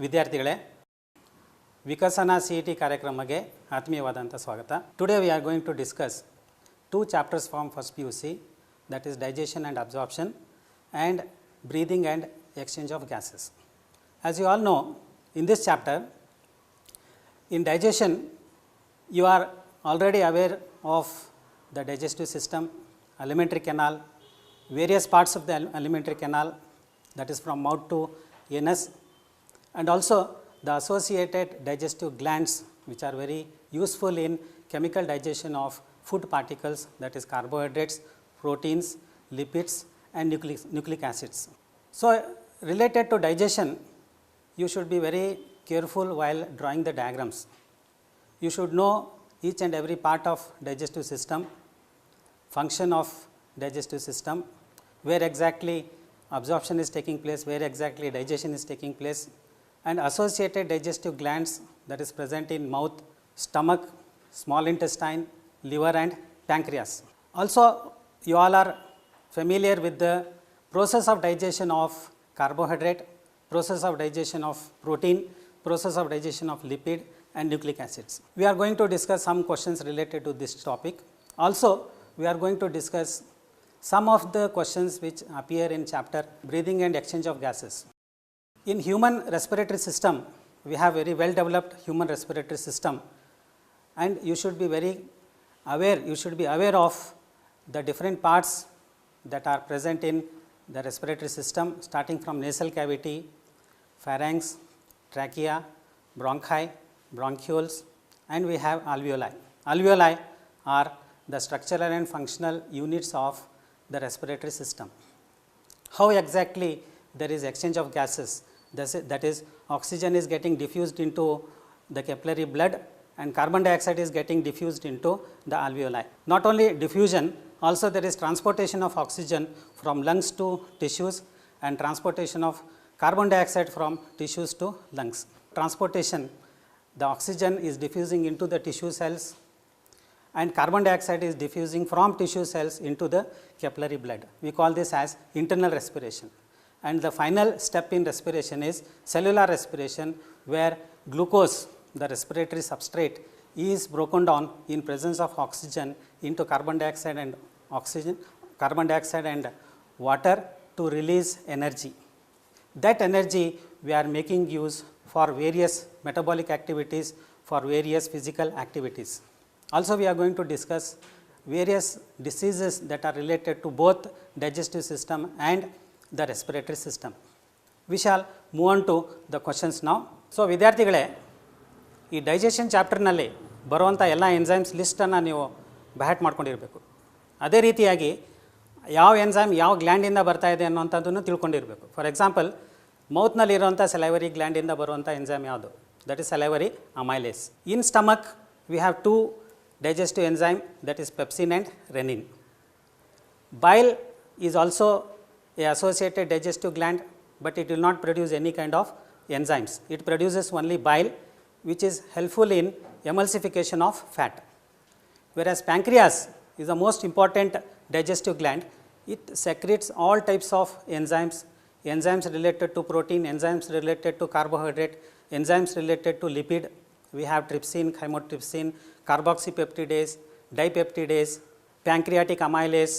ವಿದ್ಯಾರ್ಥಿಗಳೇ, ವಿಕಸನ CET ಕಾರ್ಯಕ್ರಮಕ್ಕೆ ಆತ್ಮೀಯವಾದಂಥ ಸ್ವಾಗತ. Today we are going to discuss two chapters from first PUC, that is digestion and absorption and breathing and exchange of gases. As you all know, in this chapter, in digestion, you are already aware of the digestive system, alimentary canal, various parts of the alimentary canal, that is from mouth to anus, and also the associated digestive glands which are very useful in chemical digestion of food particles, that is carbohydrates, proteins, lipids and nucleic acids. So, related to digestion, you should be very careful while drawing the diagrams. You should know each and every part of digestive system, function of digestive system, where exactly absorption is taking place, where exactly digestion is taking place, and associated digestive glands that is present in mouth, stomach, small intestine, liver and pancreas. Also, you all are familiar with the process of digestion of carbohydrate, process of digestion of protein, process of digestion of lipid and nucleic acids. We are going to discuss some questions related to this topic. Also, we are going to discuss some of the questions which appear in chapter breathing and exchange of gases. In human respiratory system, we have very well developed human respiratory system, and you should be very aware, you should be aware of the different parts that are present in the respiratory system, starting from nasal cavity, pharynx, trachea, bronchi, bronchioles, and we have alveoli. Alveoli are the structural and functional units of the respiratory system. How exactly there is exchange of gases, that is oxygen is getting diffused into the capillary blood and carbon dioxide is getting diffused into the alveoli. Not only diffusion, also there is transportation of oxygen from lungs to tissues and transportation of carbon dioxide from tissues to lungs. Transportation, the oxygen is diffusing into the tissue cells and carbon dioxide is diffusing from tissue cells into the capillary blood. We call this as internal respiration. And the final step in respiration is cellular respiration, where glucose, the respiratory substrate, is broken down in presence of oxygen into carbon dioxide and water to release energy. That energy we are making use for various metabolic activities, for various physical activities. Also, we are going to discuss various diseases that are related to both digestive system and the respiratory system. We shall move on to the questions now. So, ವಿದ್ಯಾರ್ಥಿಗಳೇ, ಈ digestion ಚಾಪ್ಟರ್ನಲ್ಲಿ ಬರುವಂಥ ಎಲ್ಲ enzymes ಲಿಸ್ಟನ್ನು ನೀವು bat ಮಾಡ್ಕೊಂಡಿರಬೇಕು. ಅದೇ ರೀತಿಯಾಗಿ ಯಾವ enzyme ಯಾವ ಗ್ಲ್ಯಾಂಡಿಂದ ಬರ್ತಾ ಇದೆ ಅನ್ನೋಂಥದ್ದನ್ನು ತಿಳ್ಕೊಂಡಿರಬೇಕು. ಫಾರ್ ಎಕ್ಸಾಂಪಲ್, ಮೌತ್ನಲ್ಲಿರುವಂಥ ಸಲೈವರಿ ಗ್ಲ್ಯಾಂಡಿಂದ ಬರುವಂಥ ಎನ್ಸೈಮ್ ಯಾವುದು? That is salivary amylase. In stomach we have two digestive enzyme, that is pepsin and renin. Bile is also a associated digestive gland, but it will not produce any kind of enzymes. It produces only bile, which is helpful in emulsification of fat. Whereas pancreas is the most important digestive gland. It secretes all types of enzymes, enzymes related to protein, enzymes related to carbohydrate, enzymes related to lipid. We have trypsin, chymotrypsin, carboxypeptidase, dipeptidase, pancreatic amylase,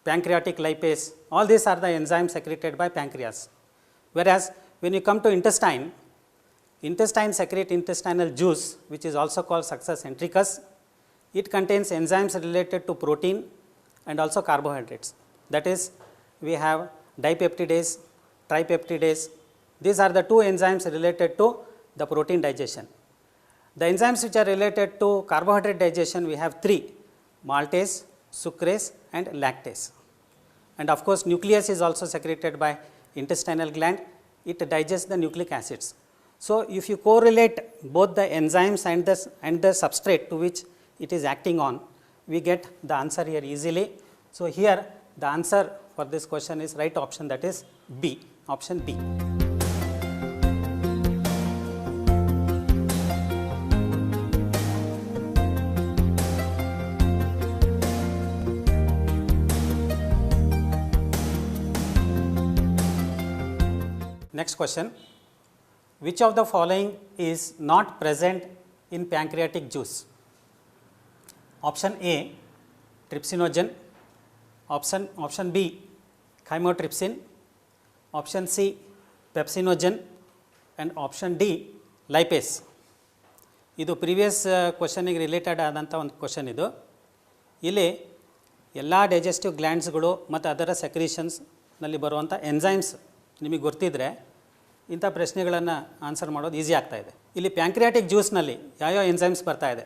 pancreatic lipase. All these are the enzymes secreted by pancreas. Whereas, when you come to intestine, intestine secrete intestinal juice, which is also called succus entericus. It contains enzymes related to protein and also carbohydrates. That is, we have dipeptidase, tripeptidase. These are the two enzymes related to the protein digestion. The enzymes which are related to carbohydrate digestion, we have three: maltase, sucrase and lactase. And of course, nucleus is also secreted by intestinal gland. It digests the nucleic acids. So, if you correlate both the enzymes and the substrate to which it is acting on, we get the answer here easily. So, here the answer for this question is right option, that is B, option B. Next question, which of the following is not present in pancreatic juice? Option A, trypsinogen. Option B, chymotrypsin. Option C, pepsinogen. And option D, lipase. ಇದು previous ಕ್ವಶನಿಗೆ related ಆದಂಥ ಒಂದು question ಇದು. ಇಲ್ಲಿ ಎಲ್ಲ digestive ಗ್ಲ್ಯಾಂಡ್ಸ್ಗಳು ಮತ್ತು ಅದರ ಸೆಕ್ರೀಷನ್ಸ್ನಲ್ಲಿ ಬರುವಂಥ enzymes ನಿಮಗೆ ಗೊತ್ತಿದ್ದರೆ ಇಂಥ ಪ್ರಶ್ನೆಗಳನ್ನು ಆನ್ಸರ್ ಮಾಡೋದು ಈಸಿ ಆಗ್ತಾಯಿದೆ. ಇಲ್ಲಿ ಪ್ಯಾಂಕ್ರಿಯಾಟಿಕ್ ಜ್ಯೂಸ್ನಲ್ಲಿ ಯಾವ್ಯಾವ ಎನ್ಸೈಮ್ಸ್ ಬರ್ತಾಯಿದೆ?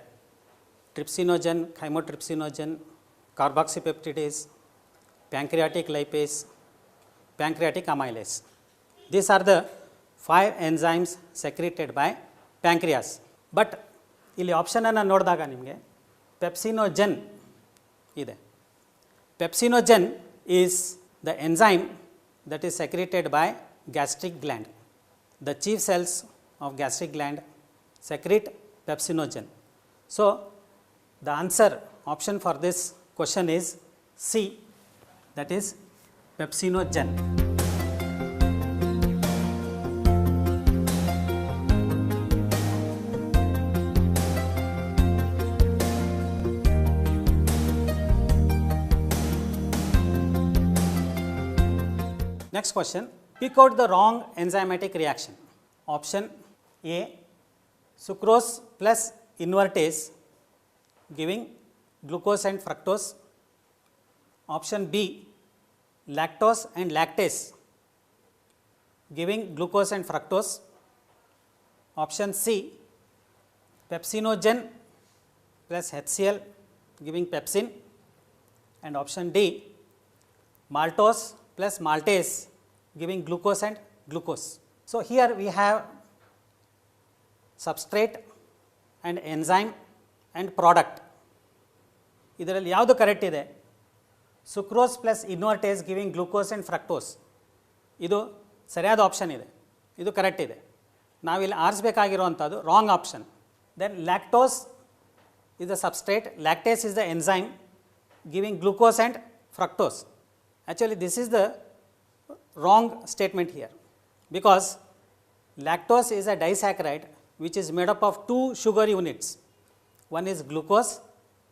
Trypsinogen, chymotrypsinogen, carboxypeptidase, pancreatic lipase, pancreatic amylase. These are the 5 enzymes secreted by pancreas. But ಇಲ್ಲಿ ಆಪ್ಷನನ್ನು ನೋಡಿದಾಗ ನಿಮಗೆ ಪೆಪ್ಸಿನೋಜನ್ ಇದೆ. Pepsinogen is the enzyme that is secreted by gastric gland. The chief cells of gastric gland secrete pepsinogen. So the answer option for this question is C, that is pepsinogen. Next question, pick out the wrong enzymatic reaction. Option A, sucrose plus invertase giving glucose and fructose. Option B, lactose and lactase giving glucose and fructose. Option C, pepsinogen plus HCl giving pepsin. And option D, maltose plus maltase giving glucose and glucose. So here we have substrate and enzyme and product. ಇದರಲ್ಲಿ ಯಾವುದು correct ಇದೆ? Sucrose plus invertase giving glucose and fructose, ಇದು ಸರಿಯಾದ option ಇದೆ, ಇದು correct ಇದೆ. ನಾವಿಲ್ಲಿ ಆರಿಸಬೇಕಾಗಿರುವಂಥದ್ದು wrong option. Then lactose is the substrate, lactase is the enzyme giving glucose and fructose. Actually, this is the wrong statement here, because lactose is a disaccharide which is made up of 2 sugar units. One is glucose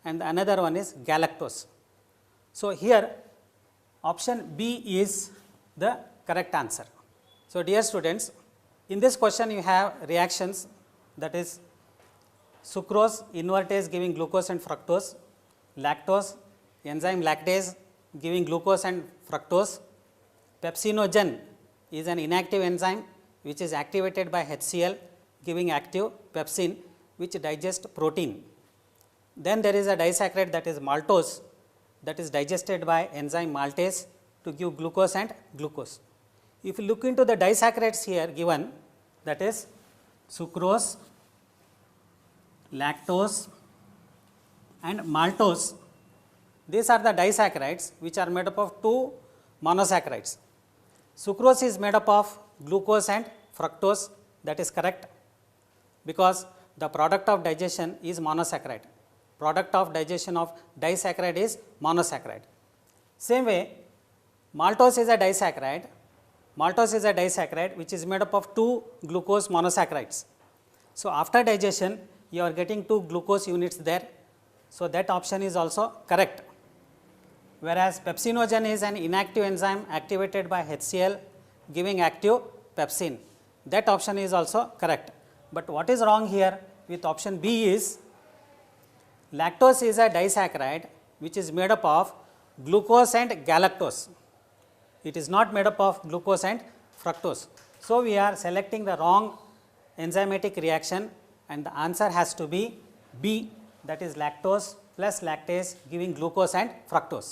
and another one is galactose. So here option B is the correct answer. So dear students, in this question you have reactions, that is sucrose, invertase giving glucose and fructose, lactose, enzyme lactase giving glucose and fructose, pepsinogen is an inactive enzyme which is activated by HCl giving active pepsin which digests protein. Then there is a disaccharide, that is maltose, that is digested by enzyme maltase to give glucose and glucose. If you look into the disaccharides here given, that is sucrose, lactose and maltose, these are the disaccharides which are made up of 2 monosaccharides. Sucrose is made up of glucose and fructose, that is correct, because the product of digestion is monosaccharide. Product of digestion of disaccharide is monosaccharide. Same way, maltose is a disaccharide. Maltose is a disaccharide which is made up of 2 glucose monosaccharides. So after digestion you are getting 2 glucose units there. So that option is also correct. Whereas pepsinogen is an inactive enzyme activated by HCl giving active pepsin. That option is also correct. But what is wrong here with option B is lactose is a disaccharide which is made up of glucose and galactose. It is not made up of glucose and fructose. So we are selecting the wrong enzymatic reaction, and the answer has to be B, that is lactose plus lactase giving glucose and fructose.